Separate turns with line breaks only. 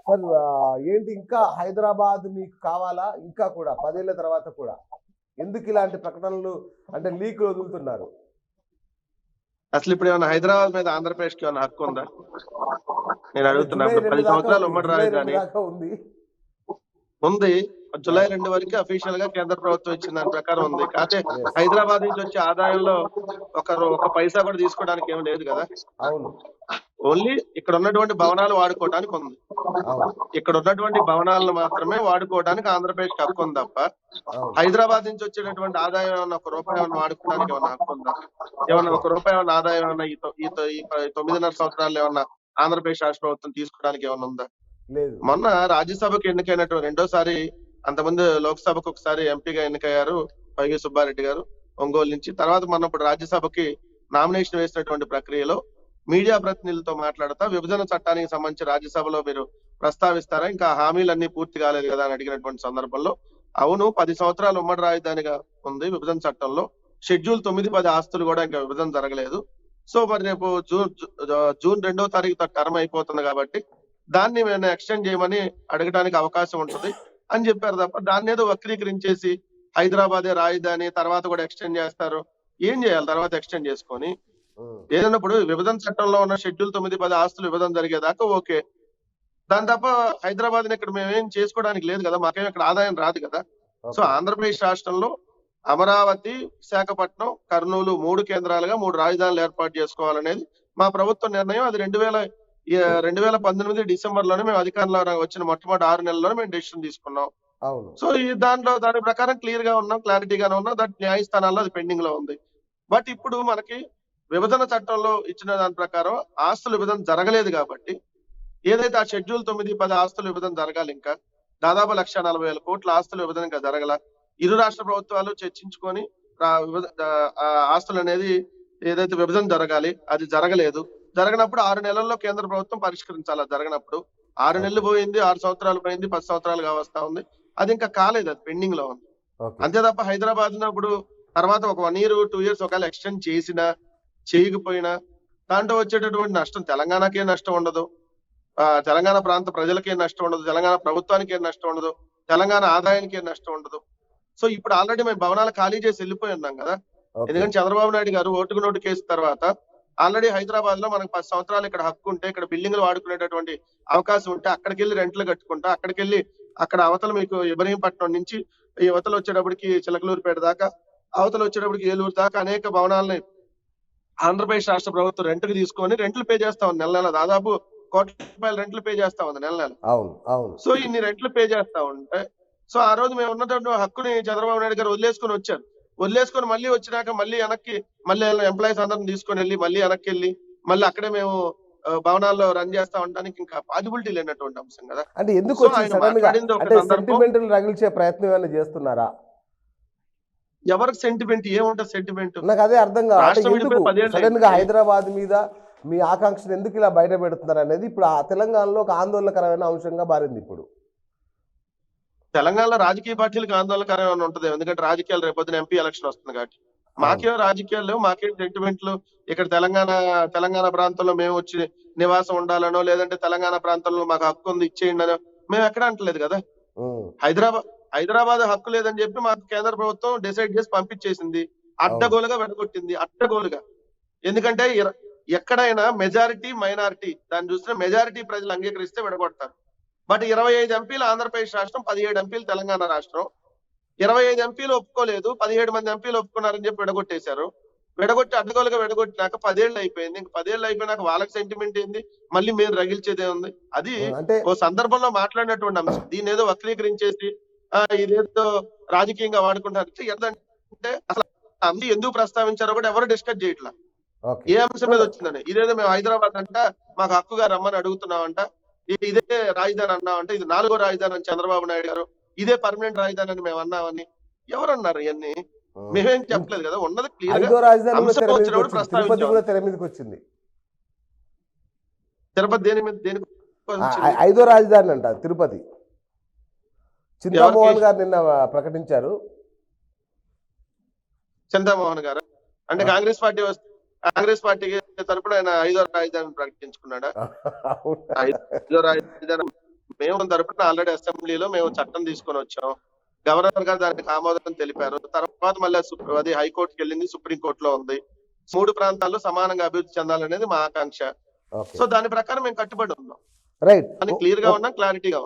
Sir ఏంటి ఇంకా హైదరాబాద్ మీకు కావాలా? ఇంకా కూడా 10 ఏళ్ల తర్వాత కూడా ఎందుకు ఇలాంటి ప్రకటనలు అంటే లీక్లు వదులుతున్నారు?
అసలు ఇప్పుడు ఏమన్నా హైదరాబాద్ మీద ఆంధ్రప్రదేశ్ కి ఏమన్నా హక్కు ఉందా? నేను
అంటే
అడుగుతున్నా.
జూలై
ఇప్పుడు
2
10
దాకా
సంవత్సరాలు
ఉంది.
ఉమ్మడి
జూలై 2
రాజధాని
దాకా ఉంది.
ఉంది. జూలై
ఆ!
2 వరకు అఫీషియల్ గా కేంద్ర ప్రభుత్వం ఇచ్చిన దాని ప్రకారం ఉంది. కాకపోతే
యెస్.
హైదరాబాద్ నుంచి వచ్చే ఆదాయంలో ఒక పైసా కూడా తీసుకోవడానికి ఏం లేదు కదా.
అవును.
ఓన్లీ ఇక్కడ ఉన్నటువంటి భవనాలు వాడుకోవడానికి ఉంది.
అవును.
ఇక్కడ ఉన్నటువంటి భవనాలను మాత్రమే వాడుకోవడానికి ఆంధ్రప్రదేశ్ హక్కు ఉంది తప్ప
అవును.
హైదరాబాద్ నుంచి వచ్చేటటువంటి ఆదాయం ఏమన్నా ఒక రూపాయి ఏమన్నా వాడుకోవడానికి ఏమన్నా హక్కు ఉందా? ఏమన్నా
ఓకే.
ఒక రూపాయి ఏమన్నా ఆదాయం ఏమన్నా ఈ 9.5 సంవత్సరాలు ఏమన్నా ఆంధ్రప్రదేశ్ రాష్ట్ర ప్రభుత్వం తీసుకోవడానికి ఏమన్నా ఉందా?
లేదు.
మొన్న రాజ్యసభకు ఎన్నికైనటువంటి రెండోసారి, అంతకుముందు లోక్సభకు ఒకసారి ఎంపీగా ఎన్నికయ్యారు వైవి సుబ్బారెడ్డి గారు ఒంగోలు నుంచి. తర్వాత మొన్న ఇప్పుడు రాజ్యసభకి నామినేషన్ వేసినటువంటి ప్రక్రియలో మీడియా ప్రతినిధులతో మాట్లాడుతా విభజన చట్టానికి సంబంధించి రాజ్యసభలో మీరు ప్రస్తావిస్తారా, ఇంకా హామీలన్నీ పూర్తి కాలేదు కదా అని అడిగినటువంటి సందర్భంలో అవును 10 సంవత్సరాలు ఉమ్మడి రాజధానిగా ఉంది విభజన చట్టంలో. షెడ్యూల్ 9, 10 ఆస్తులు కూడా ఇంకా విభజన జరగలేదు. సో మరి రేపు జూన్ 2వ తారీఖు టర్మ్ అయిపోతుంది కాబట్టి దాన్ని మేము ఎక్స్టెండ్ చేయమని అడగడానికి అవకాశం ఉంటుంది అని చెప్పారు తప్ప దాన్ని ఏదో వక్రీకరించేసి హైదరాబాదే రాజధాని తర్వాత కూడా ఎక్స్టెండ్ చేస్తారు. ఏం చేయాలి తర్వాత ఎక్స్టెండ్ చేసుకొని?
హ్మ్.
ఏదైనా ఇప్పుడు విభజన చట్టంలో ఉన్న షెడ్యూల్ 9, 10 ఆస్తులు విభజన జరిగేదాకా ఓకే. దాని తప్ప హైదరాబాద్ ఇక్కడ మేమేం చేసుకోవడానికి లేదు కదా, మాకేం ఇక్కడ ఆదాయం రాదు కదా. So
okay.
ఆంధ్రప్రదేశ్ రాష్ట్రంలో అమరావతి, విశాఖపట్నం, కర్నూలు 3 కేంద్రాలుగా 3 రాజధానులు ఏర్పాటు చేసుకోవాలనేది మా ప్రభుత్వ నిర్ణయం. అది 2019 డిసెంబర్లోనే మేము అధికారంలో వచ్చిన మొట్టమొదటి 6 నెలల్లోనే మేము డెసిషన్ తీసుకున్నాం.
అవును.
సో దాని ప్రకారం క్లియర్ గా ఉన్నాం, క్లారిటీగానే ఉన్నాం. దట్ న్యాయస్థానాల్లో అది పెండింగ్ లో ఉంది. బట్ ఇప్పుడు మనకి విభజన చట్టంలో ఇచ్చిన దాని ప్రకారం ఆస్తుల విభజన జరగలేదు కాబట్టి ఏదైతే ఆ షెడ్యూల్ 9, 10 ఆస్తుల విభజన జరగాలి. ఇంకా దాదాపు 1,40,000 కోట్ల ఆస్తుల విభజన ఇంకా జరగల. ఇరు రాష్ట్ర ప్రభుత్వాలు చర్చించుకొని ఆస్తులు అనేది ఏదైతే విభజన జరగాలి అది జరగలేదు. జరగనప్పుడు 6 నెలల్లో కేంద్ర ప్రభుత్వం పరిష్కరించాలి. అది జరగనప్పుడు 6 నెలలు
ఓకే.
పోయింది, 6 సంవత్సరాలు పోయింది, 10 సంవత్సరాలుగా వస్తా ఉంది. అది ఇంకా కాలేదు, అది పెండింగ్ లో ఉంది.
ఓకే.
అంతే తప్ప హైదరాబాద్ ఇప్పుడు తర్వాత ఒక 1 year 2 years ఒకవేళ ఎక్స్టెండ్ చేసినా చేయకపోయినా దాంట్లో వచ్చేటటువంటి నష్టం తెలంగాణకే నష్టం ఉండదు, తెలంగాణ ప్రాంత ప్రజలకే నష్టం ఉండదు, తెలంగాణ ప్రభుత్వానికి ఏం నష్టం ఉండదు, తెలంగాణ ఆదాయానికి ఏం నష్టం ఉండదు. సో ఇప్పుడు ఆల్రెడీ మేము భవనాలు ఖాళీ చేసి వెళ్ళిపోయి ఉన్నాం కదా.
ఓకే.
ఎందుకంటే చంద్రబాబు నాయుడు గారు ఓటుకు నోటు కేసు తర్వాత ఆల్రెడీ హైదరాబాద్ లో మనకు 10 సంవత్సరాలు ఇక్కడ హక్కు ఉంటే, ఇక్కడ బిల్డింగ్లు వాడుకునేటటువంటి అవకాశం ఉంటే అక్కడికి వెళ్ళి రెంట్లు కట్టుకుంటా, అక్కడికి వెళ్ళి అక్కడ అవతల మీకు ఇబ్రహీంపట్నం నుంచి ఈ అవతల వచ్చేటప్పటికి చిలకలూరుపేట దాకా, అవతల వచ్చేటప్పటికి ఏలూరు దాకా అనేక భవనాలని ఆంధ్రప్రదేశ్ రాష్ట్ర ప్రభుత్వం రెంట్కి తీసుకొని రెంట్లు పే చేస్తా ఉంది. నెల దాదాపు ₹1,00,00,000 రెంట్లు పే చేస్తా ఉంది నెల.
అవును. అవును.
సో ఇన్ని రెంట్లు పే చేస్తా ఉంటే సో ఆ రోజు మేము ఉన్నటువంటి హక్కుని చంద్రబాబు నాయుడు గారు వదిలేసుకొని వచ్చారు. వదిలేసుకొని మళ్ళీ వచ్చినాక మళ్ళీ ఎంప్లాయీస్ అందరిని తీసుకొని వెళ్ళి మళ్ళీ వెనక్కి వెళ్ళి మళ్ళీ అక్కడే మేము భవనాల్లో రన్ చేస్తా ఉండడానికి ఇంకా పాసిబిలిటీ లేనటువంటి అంశం కదా.
అంటే ఎందుకు
సో
వచ్చి
ఆయన
సడన్ గా
మాట్లాడింది ఒక
అంటే
సందర్భం.
సెంటిమెంటల్ రగిల్చే ప్రయత్నం ఏమైనా చేస్తున్నారా?
ఎవరికి సెంటిమెంట్, ఏముంటది సెంటిమెంట్?
నాకు అదే అర్థం కాదు. అంటే
రాష్ట్రం
ఎందుకు
విడిపోయి 10 ఏళ్ళు
సడన్ గా
అయింది.
హైదరాబాద్ మీద మీ ఆకాంక్షను ఎందుకు ఇలా బయట పెడుతున్నారు అనేది ఇప్పుడు ఆ తెలంగాణలో ఒక ఆందోళనకరమైన అంశంగా మారింది ఇప్పుడు.
తెలంగాణలో రాజకీయ పార్టీలకు ఆందోళనకరం ఏమైనా ఉంటుంది? ఎందుకంటే రాజకీయాలు రేపొద్దున ఎంపీ ఎలక్షన్ వస్తుంది కాబట్టి.
అవును.
మాకేం రాజకీయాలు లేవు, మాకేం సెంటిమెంట్లు. ఇక్కడ తెలంగాణ ప్రాంతంలో మేము వచ్చి నివాసం ఉండాలనో లేదంటే తెలంగాణ ప్రాంతంలో మాకు హక్కు ఉంది ఇచ్చేయండి అనో మేము ఎక్కడ అంటలేదు కదా.
ఉమ్.
హైదరాబాద్ హక్కు లేదని చెప్పి మాకు కేంద్ర ప్రభుత్వం డిసైడ్ చేసి పంపించేసింది.
అవును.
అడ్డగోలుగా వెడగొట్టింది, అడ్డగోలుగా. ఎందుకంటే ఎక్కడైనా మెజారిటీ మైనారిటీ దాన్ని చూసిన మెజారిటీ ప్రజలు అంగీకరిస్తే విడగొడతారు. బట్ 25 ఎంపీలు ఆంధ్రప్రదేశ్ రాష్ట్రం, 17 ఎంపీలు తెలంగాణ రాష్ట్రం. 25 ఎంపీలు ఒప్పుకోలేదు, 17 మంది ఎంపీలు ఒప్పుకున్నారని చెప్పి విడగొట్టేశారు. విడగొట్టి అడ్డగోలుగా విడగొట్టినాక 10 ఏళ్ళు అయిపోయింది. ఇంక 10 ఏళ్ళు అయిపోయినాక వాళ్ళకి సెంటిమెంట్ ఏంది, మళ్ళీ మేము రగిల్చేదే ఉంది. అది
అంటే
ఓ సందర్భంలో మాట్లాడినటువంటి అంశం. దీన్ని ఏదో వక్రీకరించేసి ఇదేదో రాజకీయంగా వాడుకుంటారు. ఎంతంటే అసలు అంశం ఎందుకు ప్రస్తావించారో కూడా ఎవరు డిస్కస్ చేయట్లా.
ఓకే.
ఏ అంశం మీద వచ్చిందని. ఇదేదో మేము హైదరాబాద్ అంట మాకు హక్కుగా రమ్మని అడుగుతున్నామంట, ఇదే రాజధాని అన్నామంటే ఇది 4వ రాజధాని అని చంద్రబాబు నాయుడు గారు, ఇదే పర్మనెంట్ రాజధాని అని మేము అన్నామని ఎవరన్నారు? ఇవన్నీ మేమేం చెప్పలేదు కదా. ఉన్నది క్లియర్ గా
5వ రాజధాని కూడా
అంశం
తెర మీదకి
వచ్చినప్పుడు
వచ్చింది, తిరుపతి
ప్రస్తావించాం.
కూడా తెర మీదకి వచ్చింది.
తిరుపతి దేనికి వచ్చింది?
5వ రాజధాని అంట తిరుపతి. చింతామోహన్ గారు నిన్న ప్రకటించారు.
చంద్రమోహన్ గారు అంటే కాంగ్రెస్ పార్టీకి తరపున ఆయన 5వ రాజధాని ప్రకటించుకున్నాడా? 5వ రాజధాని మేము తరపున ఆల్రెడీ అసెంబ్లీలో మేము చట్టం తీసుకొని వచ్చాం. గవర్నర్ గారు దానికి ఆమోదం తెలిపారు. తర్వాత మళ్ళీ అది హైకోర్టుకి వెళ్ళింది, సుప్రీంకోర్టులో ఉంది. 3 ప్రాంతాల్లో సమానంగా అభివృద్ధి చెందాలనేది మా ఆకాంక్ష.
ఓకే
సో దాని ప్రకారం మేము కట్టుబడి ఉన్నాం.
రైట్
అని క్లియర్ గా ఉన్నాం, క్లారిటీగా ఉన్నాం.